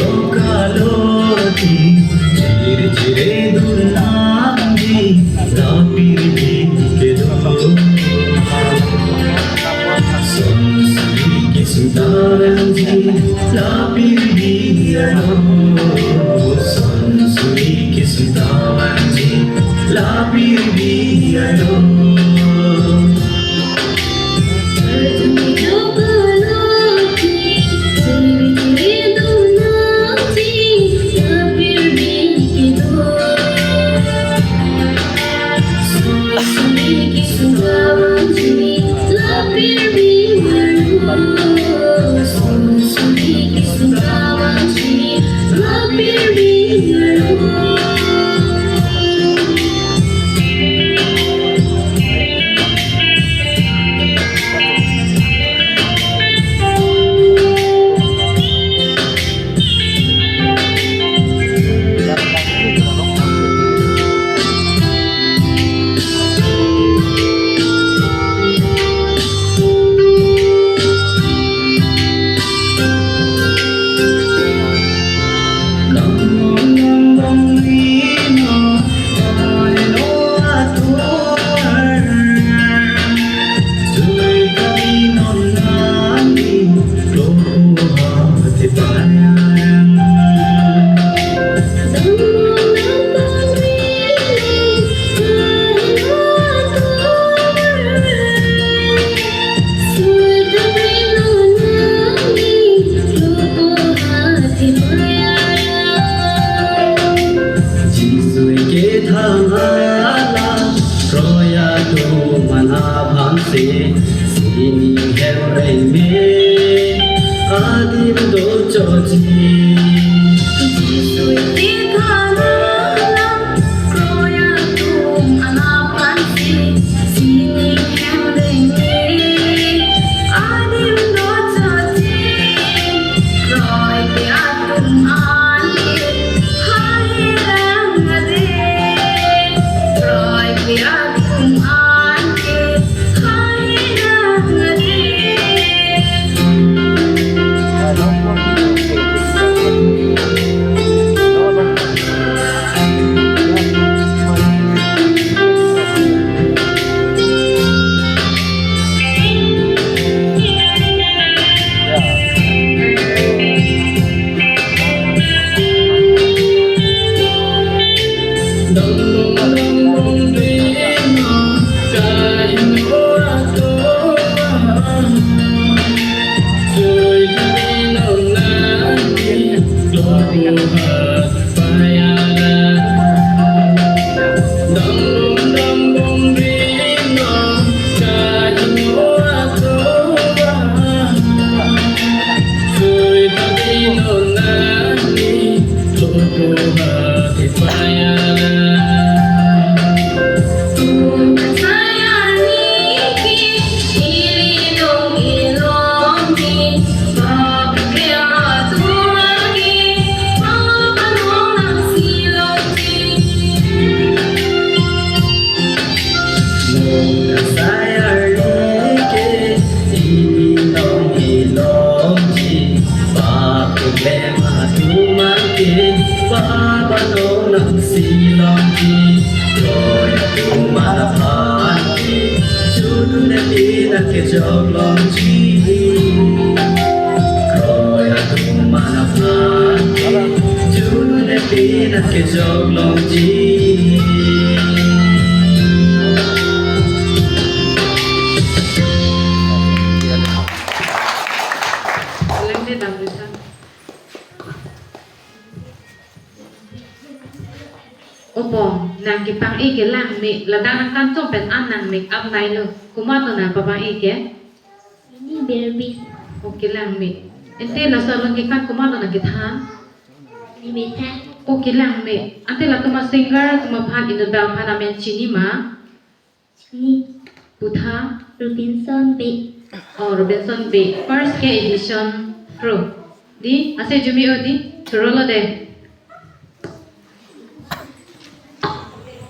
लोकालोती चिरे चिरे दुलांगी लापीर के दो संसुरी की सुदारंगी लापीर संसुरी की सुदारंगी लापीर Sini hemrei me adim do choji Jisui ti khana kroya tum anapan si Sini hemrei me adim do choji Kroy ti atum ani hai rang ade Kroy ti atum ani Ke jog long chi Kroy atum manaphan Junu ne pina ke jog long chi Opo, nang kipang ike lang mi ladang kanto pen anang make up na ilo. Kumato na papa ike? Ini berbi. Okay lang mi. Ente la salon kikan kumato na kitha? Ini beta. Okay lang mi. Ante la kuma singer kuma phan inodal phana men chini ma? Ini Putha? Robinson B. Oh, Robinson B. First K edition. True. Di? Ase jumi o di? Churolo de.